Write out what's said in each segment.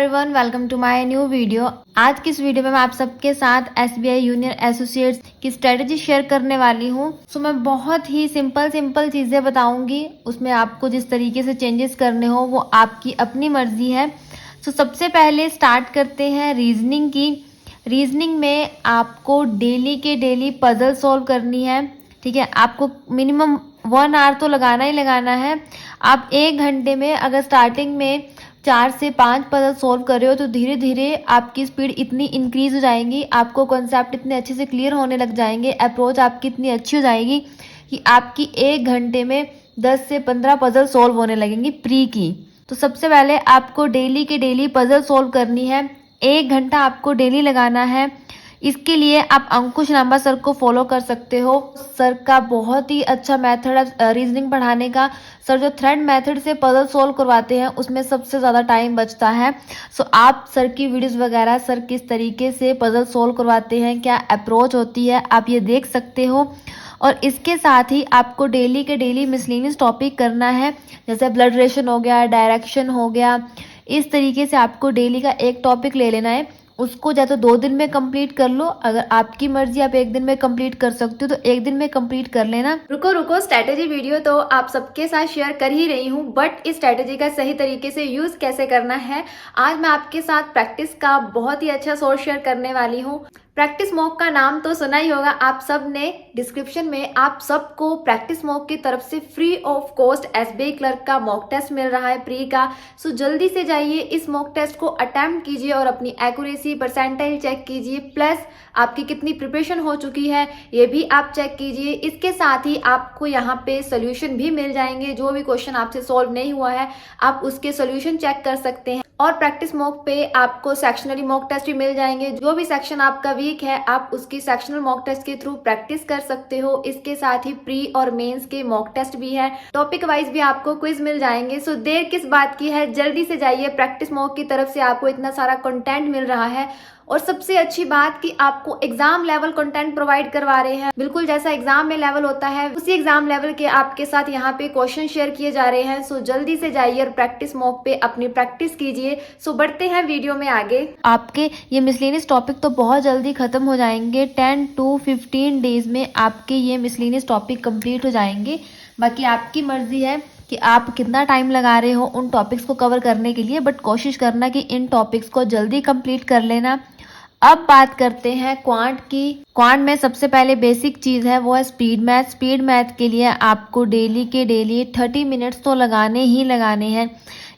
Everyone, welcome to my new video. आज की इस वीडियो में मैं आप सबके साथ SBI यूनियन एसोसिएट्स की स्ट्रेटजी शेयर करने वाली हूँ। सो मैं बहुत ही सिंपल चीज़ें बताऊंगी, उसमें आपको जिस तरीके से चेंजेस करने हो वो आपकी अपनी मर्जी है। सो सबसे पहले स्टार्ट करते हैं रीजनिंग की। रीजनिंग में आपको डेली के डेली पजल सॉल्व करनी है, ठीक है। आपको मिनिमम 1 आवर तो लगाना ही लगाना है। आप 1 घंटे में अगर स्टार्टिंग में 4 से 5 पजल सॉल्व कर रहे हो तो धीरे धीरे आपकी स्पीड इतनी इंक्रीज हो जाएगी, आपको कॉन्सेप्ट इतने अच्छे से क्लियर होने लग जाएंगे, अप्रोच आपकी इतनी अच्छी हो जाएगी कि आपकी 1 घंटे में 10 से 15 पजल सॉल्व होने लगेंगी प्री की। तो सबसे पहले आपको डेली के डेली पजल सॉल्व करनी है, 1 घंटा आपको डेली लगाना है। इसके लिए आप अंकुश लांबा सर को फॉलो कर सकते हो। सर का बहुत ही अच्छा मेथड है रीजनिंग पढ़ाने का। सर जो थ्रेड मेथड से पजल सॉल्व करवाते हैं उसमें सबसे ज़्यादा टाइम बचता है। सो आप सर की वीडियोस वगैरह, सर किस तरीके से पजल सॉल्व करवाते हैं, क्या अप्रोच होती है, आप ये देख सकते हो। और इसके साथ ही आपको डेली के डेली मिसलेनियस टॉपिक करना है, जैसे ब्लड रेशन हो गया, डायरेक्शन हो गया। इस तरीके से आपको डेली का एक टॉपिक ले लेना है, उसको या तो 2 दिन में कंप्लीट कर लो, अगर आपकी मर्जी आप 1 दिन में कंप्लीट कर सकते हो तो 1 दिन में कंप्लीट कर लेना। रुको स्ट्रेटेजी वीडियो तो आप सबके साथ शेयर कर ही रही हूँ, बट इस स्ट्रेटेजी का सही तरीके से यूज कैसे करना है आज मैं आपके साथ प्रैक्टिस का बहुत ही अच्छा सोर्स शेयर करने वाली हूँ। प्रैक्टिस मॉक का नाम तो सुना ही होगा आप सब ने। डिस्क्रिप्शन में आप सबको प्रैक्टिस मॉक की तरफ से free of cost SBI clerk का मॉक टेस्ट मिल रहा है प्री का। सो जल्दी से जाइए, इस मॉक टेस्ट को अटेम्प्ट कीजिए और अपनी एक्यूरेसी परसेंटाइल चेक कीजिए, प्लस आपकी कितनी प्रिपरेशन हो चुकी है ये भी आप चेक कीजिए। इसके साथ ही आपको यहाँ पे सोल्यूशन भी मिल जाएंगे, जो भी क्वेश्चन आपसे सॉल्व नहीं हुआ है आप उसके सोल्यूशन चेक कर सकते हैं। और प्रैक्टिस मॉक पे आपको सेक्शनली मॉक टेस्ट भी मिल जाएंगे, जो भी सेक्शन आपका वीक है आप उसकी सेक्शनल मॉक टेस्ट के थ्रू प्रैक्टिस कर सकते हो। इसके साथ ही प्री और मेंस के मॉक टेस्ट भी है, टॉपिक वाइज भी आपको क्विज मिल जाएंगे। सो देर किस बात की है, जल्दी से जाइए, प्रैक्टिस मॉक की तरफ से आपको इतना सारा कंटेंट मिल रहा है। और सबसे अच्छी बात कि आपको एग्जाम लेवल कंटेंट प्रोवाइड करवा रहे हैं, बिल्कुल जैसा एग्जाम में लेवल होता है उसी एग्जाम लेवल के आपके साथ यहाँ पे क्वेश्चन शेयर किए जा रहे हैं। सो जल्दी से जाइए और प्रैक्टिस मॉक पे अपनी प्रैक्टिस कीजिए। सो बढ़ते हैं वीडियो में आगे। आपके ये मिसलेनियस टॉपिक तो बहुत जल्दी खत्म हो जाएंगे, 10 to 15 डेज में आपके ये मिसलेनियस टॉपिक कंप्लीट हो जाएंगे। बाकी आपकी मर्जी है कि आप कितना टाइम लगा रहे हो उन टॉपिक्स को कवर करने के लिए, बट कोशिश करना कि इन टॉपिक्स को जल्दी कंप्लीट कर लेना। अब बात करते हैं क्वांट की। क्वांट में सबसे पहले बेसिक चीज है वो है स्पीड मैथ। स्पीड मैथ के लिए आपको डेली के डेली 30 मिनट्स तो लगाने ही लगाने हैं।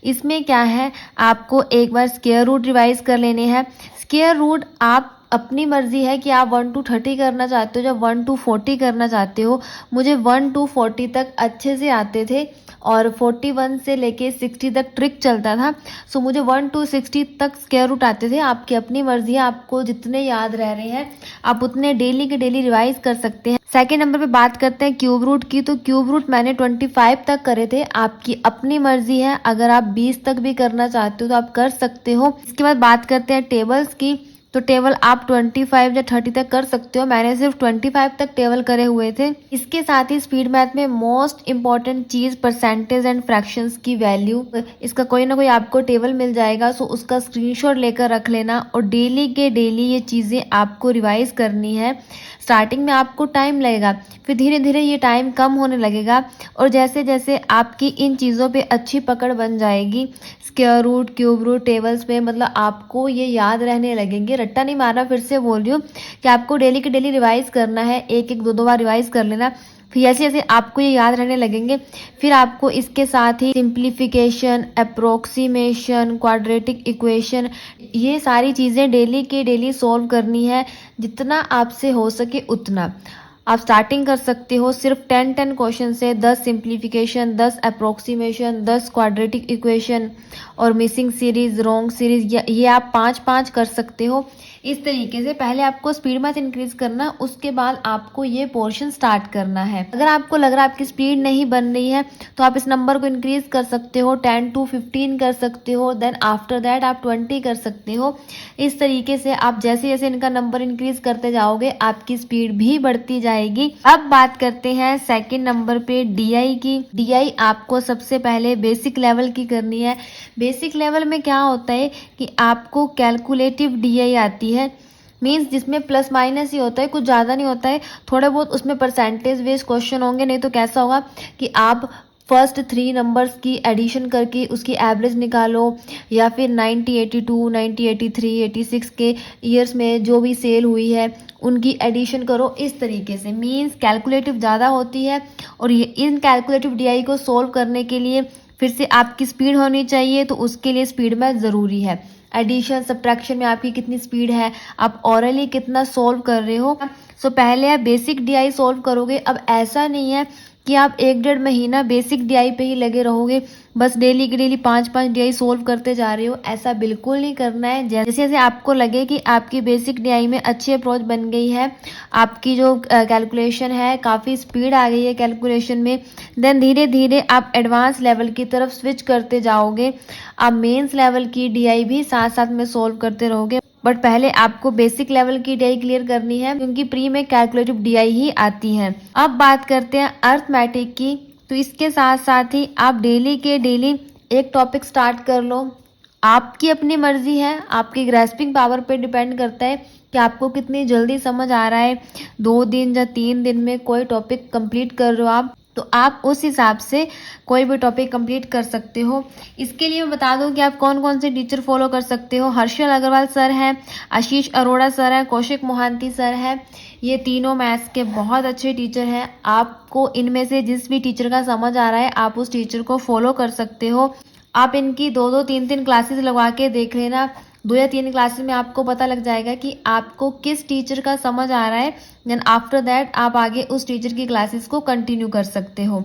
इसमें क्या है, आपको एक बार स्क्वायर रूट रिवाइज कर लेने हैं। स्क्वायर रूट आप अपनी मर्जी है कि आप 1 to 30 करना चाहते हो या 1 to 40 करना चाहते हो। मुझे 1 to 40 तक अच्छे से आते थे और 41 से लेके 60 तक ट्रिक चलता था। सो मुझे 1 to 60 तक स्क्वायर रूट आते थे। आपकी अपनी मर्जी है, आपको जितने याद रह रहे हैं आप उतने डेली के डेली रिवाइज कर सकते हैं। सेकेंड नंबर पे बात करते हैं क्यूब रूट की। तो क्यूब रूट मैंने 25 तक करे थे, आपकी अपनी मर्जी है, अगर आप 20 तक भी करना चाहते हो तो आप कर सकते हो। इसके बाद बात करते हैं टेबल्स की। तो टेबल आप 25 या 30 तक कर सकते हो, मैंने सिर्फ 25 तक टेबल करे हुए थे। इसके साथ ही स्पीड मैथ में मोस्ट इंपॉर्टेंट चीज परसेंटेज एंड फ्रैक्शंस की वैल्यू, इसका कोई ना कोई आपको टेबल मिल जाएगा। सो उसका स्क्रीनशॉट लेकर रख लेना और डेली के डेली ये चीजें आपको रिवाइज करनी है। स्टार्टिंग में आपको टाइम लगेगा, फिर धीरे धीरे ये टाइम कम होने लगेगा और जैसे जैसे आपकी इन चीज़ों पे अच्छी पकड़ बन जाएगी, square root, cube root, tables पे, मतलब आपको ये याद रहने लगेंगे। रट्टा नहीं मारना, फिर से बोल रही हूँ कि आपको डेली के डेली रिवाइज करना है, एक एक दो दो बार रिवाइज कर लेना। फिर जैसे जैसे आपको ये याद रहने लगेंगे फिर आपको इसके साथ ही सिंप्लीफिकेशन, अप्रोक्सीमेशन, क्वाड्रेटिक इक्वेशन, ये सारी चीज़ें डेली के डेली सॉल्व करनी है, जितना आपसे हो सके उतना। आप स्टार्टिंग कर सकते हो सिर्फ 10 क्वेश्चन से, 10 सिंप्लीफिकेशन, 10 अप्रोक्सीमेशन, 10 क्वाड्रेटिक इक्वेशन और मिसिंग सीरीज, रॉन्ग सीरीज, ये आप 5 कर सकते हो। इस तरीके से पहले आपको स्पीड मैथ इंक्रीज करना, उसके बाद आपको ये पोर्शन स्टार्ट करना है। अगर आपको लग रहा है आपकी स्पीड नहीं बन रही है तो आप इस नंबर को इंक्रीज कर सकते हो, 10 to 15 कर सकते हो, देन आफ्टर दैट आप 20 कर सकते हो। इस तरीके से आप जैसे जैसे इनका नंबर इंक्रीज करते जाओगे आपकी स्पीड भी बढ़ती जाएगी। अब बात करते हैं सेकंड नंबर पे DI की। DI आपको सबसे पहले बेसिक लेवल की करनी है। बेसिक लेवल में क्या होता है कि आपको कैलकुलेटिव DI आती है, मीन्स जिसमें प्लस माइनस ही होता है, कुछ ज़्यादा नहीं होता है। थोड़े बहुत उसमें परसेंटेज बेस्ड क्वेश्चन होंगे, नहीं तो कैसा होगा कि आप फर्स्ट 3 नंबर्स की एडिशन करके उसकी एवरेज निकालो, या फिर 90, 82, 90, 83, 86 के ईयर्स में जो भी सेल हुई है उनकी एडिशन करो। इस तरीके से मीन्स कैलकुलेटिव ज़्यादा होती है। और ये इन कैलकुलेटिव DI को सोल्व करने के लिए फिर से आपकी स्पीड होनी चाहिए, तो उसके लिए स्पीड मैथ ज़रूरी है। एडिशन सब्ट्रैक्शन में आपकी कितनी स्पीड है, आप ऑरली कितना सोल्व कर रहे हो। सो पहले आप बेसिक DI सोल्व करोगे। अब ऐसा नहीं है कि आप 1-1.5 महीना बेसिक DI पे ही लगे रहोगे, बस डेली की डेली 5-5 DI सोल्व करते जा रहे हो, ऐसा बिल्कुल नहीं करना है। जैसे जैसे आपको लगे कि आपकी बेसिक DI में अच्छी अप्रोच बन गई है, आपकी जो कैलकुलेशन है काफ़ी स्पीड आ गई है कैलकुलेशन में, देन धीरे धीरे आप एडवांस लेवल की तरफ स्विच करते जाओगे। आप मेंस लेवल की DI भी साथ साथ में सोल्व करते रहोगे, बट पहले आपको बेसिक लेवल की DI क्लियर करनी है, क्योंकि प्री में कैलकुलेटिव DI ही आती है। अब बात करते हैं अर्थमेटिक की। तो इसके साथ साथ ही आप डेली के डेली एक टॉपिक स्टार्ट कर लो। आपकी अपनी मर्जी है, आपकी ग्रैस्पिंग पावर पे डिपेंड करता है कि आपको कितनी जल्दी समझ आ रहा है। 2 दिन या 3 दिन में कोई टॉपिक कंप्लीट कर रहे हो आप, तो आप उस हिसाब से कोई भी टॉपिक कंप्लीट कर सकते हो। इसके लिए मैं बता दूं कि आप कौन कौन से टीचर फॉलो कर सकते हो। हर्षल अग्रवाल सर हैं, आशीष अरोड़ा सर हैं, कौशिक मोहांती सर हैं। ये तीनों मैथ्स के बहुत अच्छे टीचर हैं। आपको इनमें से जिस भी टीचर का समझ आ रहा है आप उस टीचर को फॉलो कर सकते हो। आप इनकी 2-2, 3-3 क्लासेस लगवा के देख लेना। 2 या 3 क्लासेस में आपको पता लग जाएगा कि आपको किस टीचर का समझ आ रहा है। देन आफ्टर दैट आप आगे उस टीचर की क्लासेस को कंटिन्यू कर सकते हो।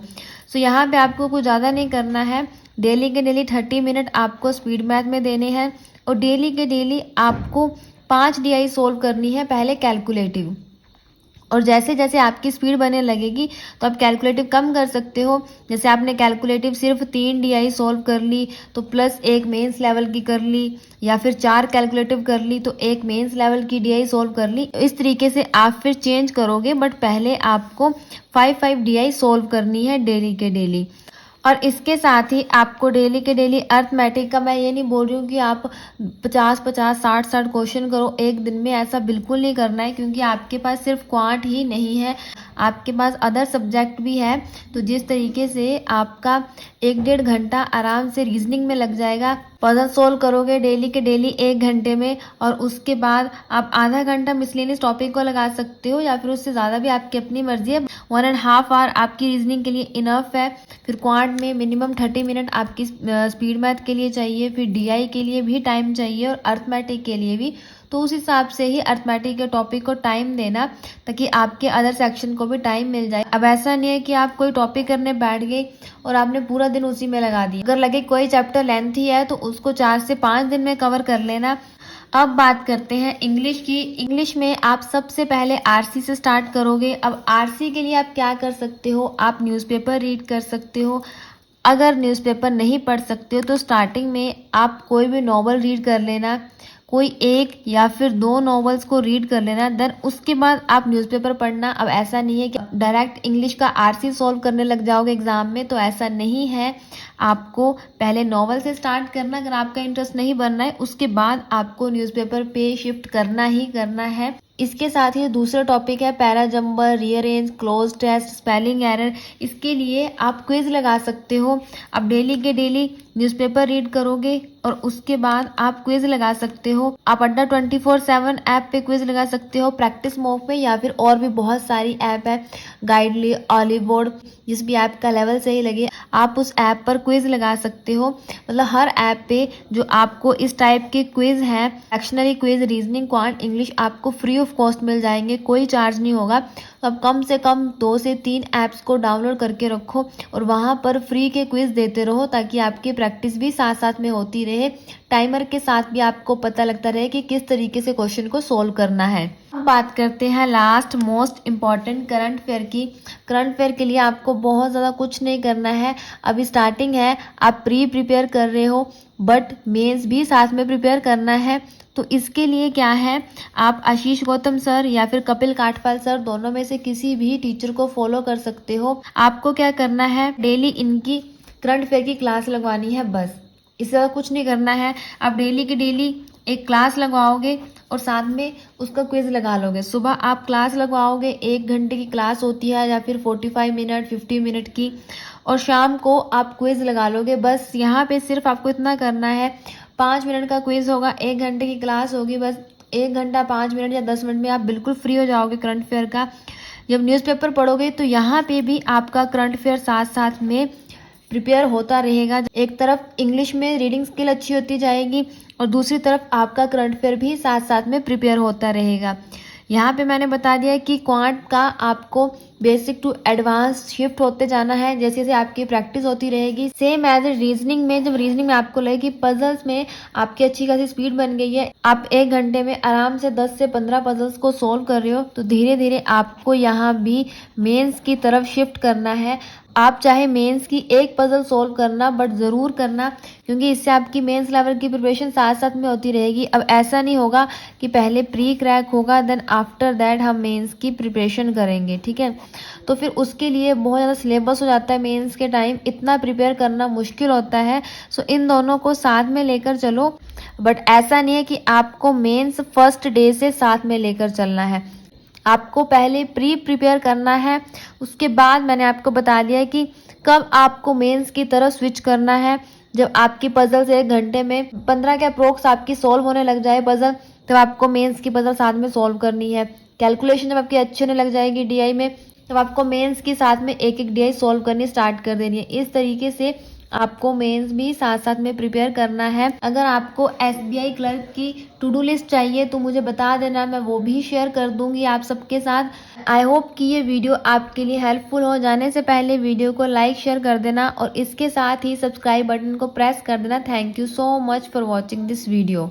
सो यहाँ पे आपको कुछ ज़्यादा नहीं करना है। डेली के डेली 30 मिनट आपको स्पीड मैथ में देने हैं, और डेली के डेली आपको 5 DI सोल्व करनी है, पहले कैलकुलेटिव। और जैसे जैसे आपकी स्पीड बनने लगेगी तो आप कैलकुलेटिव कम कर सकते हो। जैसे आपने कैलकुलेटिव सिर्फ 3 DI सोल्व कर ली तो प्लस 1 मेंस लेवल की कर ली, या फिर 4 कैलकुलेटिव कर ली तो 1 मेंस लेवल की DI सोल्व कर ली। इस तरीके से आप फिर चेंज करोगे, बट पहले आपको 5-5 DI सोल्व करनी है डेली के डेली। और इसके साथ ही आपको डेली के डेली अर्थमेटिक का, मैं ये नहीं बोल रही हूँ कि आप 50-50, 60-60 क्वेश्चन करो एक दिन में, ऐसा बिल्कुल नहीं करना है, क्योंकि आपके पास सिर्फ क्वांट ही नहीं है, आपके पास अदर सब्जेक्ट भी है। तो जिस तरीके से आपका 1-1.5 घंटा आराम से रीजनिंग में लग जाएगा, पजल सोल्व करोगे डेली के डेली 1 घंटे में, और उसके बाद आप आधा घंटा मिसलेनियस टॉपिक को लगा सकते हो, या फिर उससे ज़्यादा भी आपकी अपनी मर्जी है। 1.5 आवर आपकी रीजनिंग के लिए इनफ है। फिर क्वांट में मिनिमम 30 मिनट आपकी स्पीड मैथ के लिए चाहिए, फिर DI के लिए भी टाइम चाहिए और अर्थमेटिक के लिए भी। तो उस हिसाब से ही अर्थमेटिक के टॉपिक को टाइम देना, ताकि आपके अदर सेक्शन को भी टाइम मिल जाए। अब ऐसा नहीं है कि आप कोई टॉपिक करने बैठ गए और आपने पूरा दिन उसी में लगा दिया। अगर लगे कोई चैप्टर लेंथी है तो उसको 4 से 5 दिन में कवर कर लेना। अब बात करते हैं इंग्लिश की। इंग्लिश में आप सबसे पहले RC से स्टार्ट करोगे। अब RC के लिए आप क्या कर सकते हो, आप न्यूज़पेपर रीड कर सकते हो। अगर न्यूज़पेपर नहीं पढ़ सकते हो तो स्टार्टिंग में आप कोई भी नॉवल रीड कर लेना, कोई 1 या फिर 2 नॉवेल्स को रीड कर लेना, देन उसके बाद आप न्यूज़पेपर पढ़ना। अब ऐसा नहीं है कि डायरेक्ट इंग्लिश का RC सॉल्व करने लग जाओगे एग्जाम में, तो ऐसा नहीं है। आपको पहले नॉवल से स्टार्ट करना, अगर आपका इंटरेस्ट नहीं बनना है उसके बाद आपको न्यूज़पेपर पे शिफ्ट करना ही करना है। इसके साथ ही दूसरा टॉपिक है para jumble, rearrange, cloze test, spelling error. इसके लिए आप क्विज लगा सकते हो। आप डेली के डेली न्यूज़पेपर रीड करोगे और उसके बाद आप क्विज लगा सकते हो। आप अड्डा 24/7 ऐप पे क्विज लगा सकते हो, प्रैक्टिस मोड पे, या फिर और भी बहुत सारी ऐप है, गाइडली, ऑलिव बोर्ड, जिस भी ऐप का लेवल सही लगे आप उस ऐप पर क्विज लगा सकते हो। मतलब हर ऐप पे जो आपको इस टाइप के क्विज हैं, एक्शनरी क्विज, रीजनिंग, क्वांट, इंग्लिश, आपको फ्री ऑफ कॉस्ट मिल जाएंगे, कोई चार्ज नहीं होगा। तो आप कम से कम 2 से 3 ऐप्स को डाउनलोड करके रखो और वहाँ पर फ्री के क्विज देते रहो, ताकि आपकी प्रैक्टिस भी साथ साथ में होती रहे, टाइमर के साथ भी आपको पता लगता रहे कि किस तरीके से क्वेश्चन को सोल्व करना है। अब बात करते हैं last most important current affair की। करंट अफेयर के लिए आपको बहुत ज़्यादा कुछ नहीं करना है, अभी स्टार्टिंग है, आप प्रिपेयर कर रहे हो, बट मेंस भी साथ में प्रिपेयर करना है। तो इसके लिए क्या है, आप आशीष गौतम सर या फिर कपिल काठपाल सर दोनों में से किसी भी टीचर को फॉलो कर सकते हो। आपको क्या करना है, डेली इनकी करंट अफेयर की क्लास लगवानी है, बस इससे ज़्यादा कुछ नहीं करना है। आप डेली की डेली एक क्लास लगवाओगे और साथ में उसका क्विज लगा लोगे। सुबह आप क्लास लगवाओगे, 1 घंटे की क्लास होती है या फिर 45 मिनट 50 मिनट की, और शाम को आप क्विज लगा लोगे। बस यहाँ पे सिर्फ आपको इतना करना है, 5 मिनट का क्विज होगा, 1 घंटे की क्लास होगी, बस 1 घंटा 5 मिनट या 10 मिनट में आप बिल्कुल फ्री हो जाओगे करंट अफेयर का। जब न्यूज़पेपर पढ़ोगे तो यहाँ पे भी आपका करंट अफेयर साथ साथ में प्रिपेयर होता रहेगा। एक तरफ इंग्लिश में रीडिंग स्किल अच्छी होती जाएगी और दूसरी तरफ आपका करंट अफेयर भी साथ साथ में प्रिपेयर होता रहेगा। यहाँ पे मैंने बता दिया कि क्वांट का आपको बेसिक टू एडवांस शिफ्ट होते जाना है, जैसे जैसे आपकी प्रैक्टिस होती रहेगी। सेम एज ए रीजनिंग में, जब रीजनिंग में आपको लगे कि पजल्स में आपकी अच्छी खासी स्पीड बन गई है, आप 1 घंटे में आराम से 10 से 15 पजल्स को सोल्व कर रहे हो, तो धीरे धीरे आपको यहाँ भी मेंस की तरफ शिफ्ट करना है। आप चाहे मेंस की एक पजल सोल्व करना, बट ज़रूर करना, क्योंकि इससे आपकी मेंस लेवल की प्रिपरेशन साथ साथ में होती रहेगी। अब ऐसा नहीं होगा कि पहले प्री क्रैक होगा देन आफ्टर दैट हम मेंस की प्रिपरेशन करेंगे, ठीक है। तो फिर उसके लिए बहुत ज़्यादा सिलेबस हो जाता है, मेंस के टाइम इतना प्रिपेयर करना मुश्किल होता है। सो इन दोनों को साथ में लेकर चलो, बट ऐसा नहीं है कि आपको मेंस फर्स्ट डे से साथ में लेकर चलना है। आपको पहले प्रिपेयर करना है, उसके बाद मैंने आपको बता दिया है कि कब आपको मेंस की तरफ स्विच करना है। जब आपकी पजल से 1 घंटे में 15 के अप्रोक्स आपकी सोल्व होने लग जाए पजल, तब आपको मेंस की पजल साथ में सोल्व करनी है। कैलकुलेशन जब आपकी अच्छी होने लग जाएगी डीआई में, तब आपको मेंस की साथ में एक एक डीआई सोल्व करनी स्टार्ट कर देनी है। इस तरीके से आपको मेंस भी साथ साथ में प्रिपेयर करना है। अगर आपको एसबीआई क्लर्क की टू डू लिस्ट चाहिए तो मुझे बता देना, मैं वो भी शेयर कर दूंगी आप सबके साथ। आई होप कि ये वीडियो आपके लिए हेल्पफुल हो। जाने से पहले वीडियो को लाइक शेयर कर देना और इसके साथ ही सब्सक्राइब बटन को प्रेस कर देना। Thank you so much for watching this video.